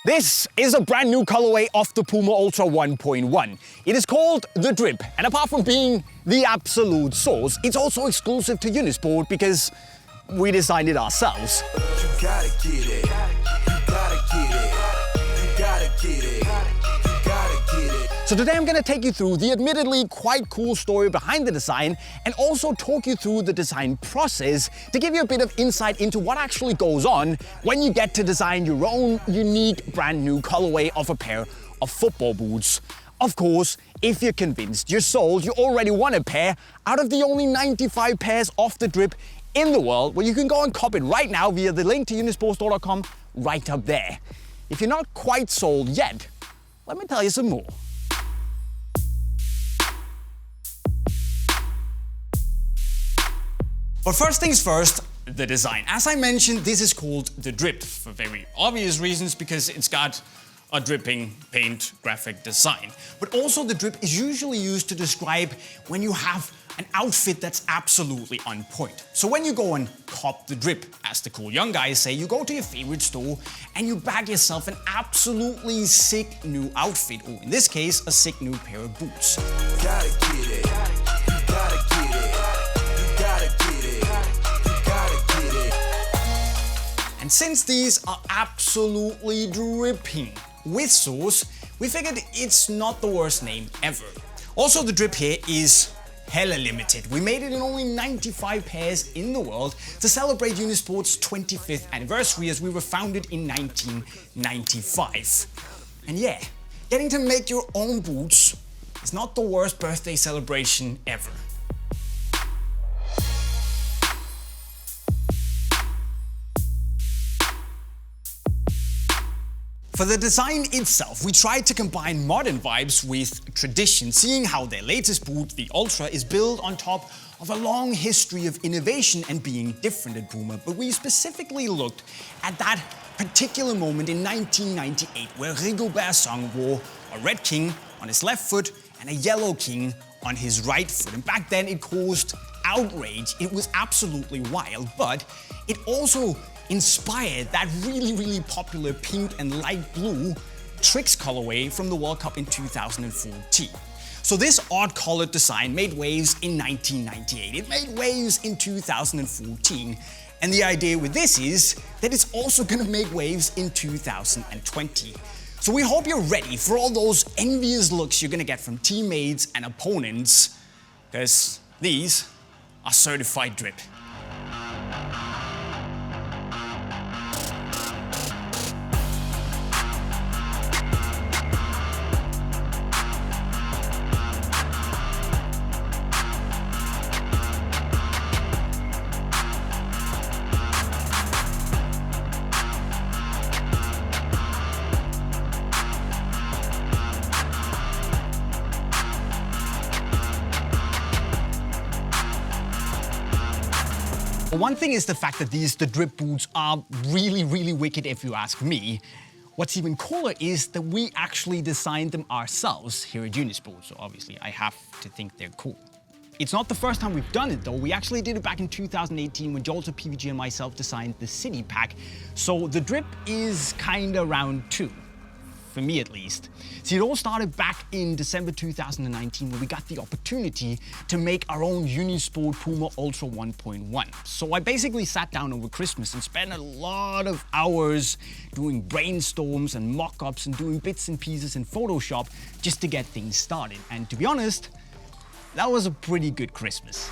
This is a brand new colorway of the PUMA Ultra 1.1. It is called the Drip, and apart from being the absolute source, it's also exclusive to Unisport because we designed it ourselves. You gotta get it. You gotta get it. You gotta get it. You gotta get it. So today I'm gonna take you through the admittedly quite cool story behind the design and also talk you through the design process to give you a bit of insight into what actually goes on when you get to design your own unique brand new colorway of a pair of football boots. Of course, if you're convinced, you're sold, you already want a pair out of the only 95 pairs of the Drip in the world, where you can go and cop it right now via the link to unisportstore.com right up there. If you're not quite sold yet, let me tell you some more. But first things first, the design. As I mentioned, this is called the Drip for very obvious reasons, because it's got a dripping paint graphic design. But also the Drip is usually used to describe when you have an outfit that's absolutely on point. So when you go and cop the Drip, as the cool young guys say, you go to your favorite store and you bag yourself an absolutely sick new outfit, or in this case, a sick new pair of boots. Gotta get it. You gotta get it. You gotta get it. You gotta get it. And since these are absolutely dripping with sauce, we figured it's not the worst name ever. Also, the Drip here is hella limited. We made it in only 95 pairs in the world to celebrate Unisport's 25th anniversary, as we were founded in 1995. And yeah, getting to make your own boots is not the worst birthday celebration ever. For the design itself, we tried to combine modern vibes with tradition, seeing how their latest boot, the Ultra, is built on top of a long history of innovation and being different at PUMA. But we specifically looked at that particular moment in 1998, where Rigobert Song wore a red king on his left foot and a yellow king on his right foot. And back then it caused outrage. It was absolutely wild, but it also inspired that really popular pink and light blue Tricks colorway from the World Cup in 2014. So this odd colored design made waves in 1998. It made waves in 2014. And the idea with this is that it's also gonna make waves in 2020. So we hope you're ready for all those envious looks you're gonna get from teammates and opponents, because these are certified Drip. One thing is the fact that the Drip boots are really wicked if you ask me. What's even cooler is that we actually designed them ourselves here at Unisport, so obviously I have to think they're cool. It's not the first time we've done it though. We actually did it back in 2018 when Jolter, PVG and myself designed the City Pack. So the Drip is kinda round two. For me at least. See, it all started back in December 2019 when we got the opportunity to make our own Unisport PUMA Ultra 1.1. So I basically sat down over Christmas and spent a lot of hours doing brainstorms and mock-ups and doing bits and pieces in Photoshop just to get things started. And to be honest, that was a pretty good Christmas.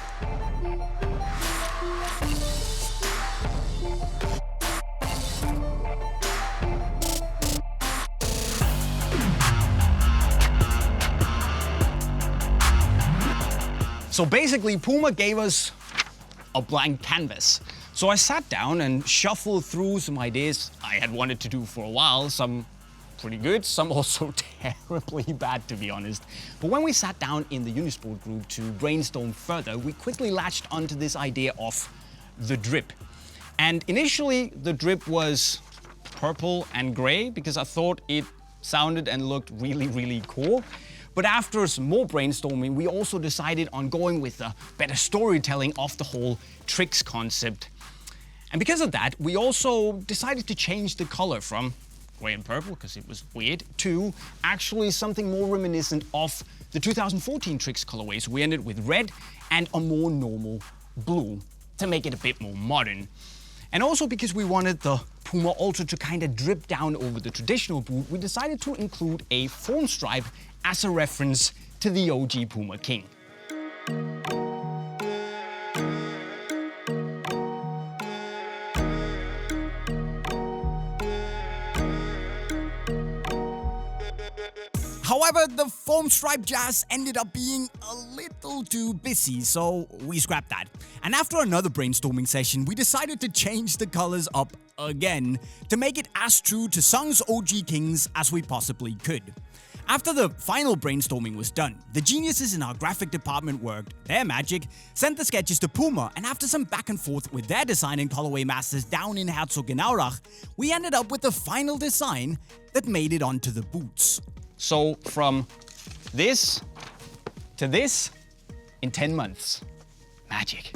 So basically, PUMA gave us a blank canvas. So I sat down and shuffled through some ideas I had wanted to do for a while, some pretty good, some also terribly bad, to be honest. But when we sat down in the Unisport group to brainstorm further, we quickly latched onto this idea of the Drip. And initially, the Drip was purple and gray because I thought it sounded and looked really cool. But after some more brainstorming, we also decided on going with a better storytelling of the whole Tricks concept. And because of that, we also decided to change the color from wearing purple because it was weird, to actually something more reminiscent of the 2014 Tricks colorway. So we ended with red and a more normal blue to make it a bit more modern. And also because we wanted the PUMA Ultra to kind of drip down over the traditional boot, we decided to include a foam stripe as a reference to the OG PUMA King. However, the foam stripe jazz ended up being a little too busy, so we scrapped that. And after another brainstorming session, we decided to change the colors up again to make it as true to Song's OG Kings as we possibly could. After the final brainstorming was done, the geniuses in our graphic department worked their magic, sent the sketches to PUMA, and after some back and forth with their design and colorway masters down in Herzogenaurach, we ended up with the final design that made it onto the boots. So from this to this in 10 months. Magic.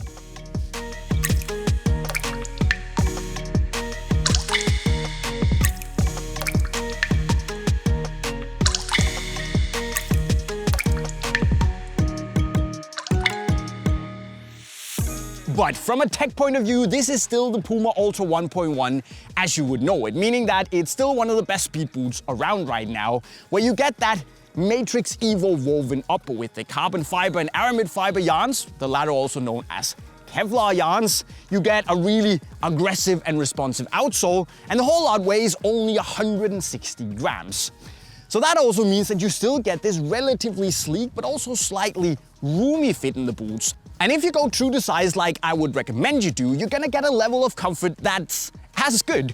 But from a tech point of view, this is still the PUMA Ultra 1.1 as you would know it, meaning that it's still one of the best speed boots around right now, where you get that Matrix Evo woven upper with the carbon fiber and aramid fiber yarns, the latter also known as Kevlar yarns. You get a really aggressive and responsive outsole, and the whole lot weighs only 160 grams. So that also means that you still get this relatively sleek but also slightly roomy fit in the boots. And if you go true to size like I would recommend you do, you're gonna get a level of comfort that's as good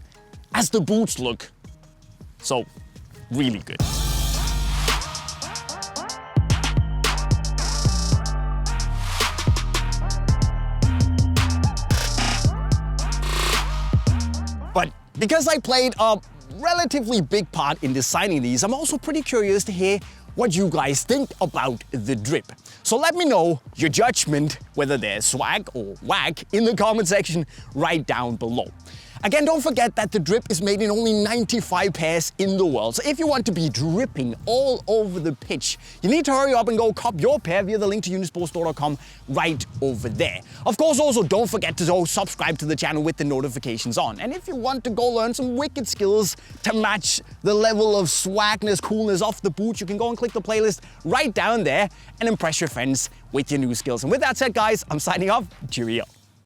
as the boots look. So, really good. But because I played a relatively big part in designing these, I'm also pretty curious to hear what you guys think about the drip. So let me know your judgment, whether they're swag or whack, in the comment section right down below. Again, don't forget that the drip is made in only 95 pairs in the world. So if you want to be dripping all over the pitch, you need to hurry up and go cop your pair via the link to unisportstore.com right over there. Of course, also don't forget to go subscribe to the channel with the notifications on. And if you want to go learn some wicked skills to match the level of swagness, coolness off the boot, you can go and click the playlist right down there and impress your friends with your new skills. And with that said, guys, I'm signing off. Cheerio.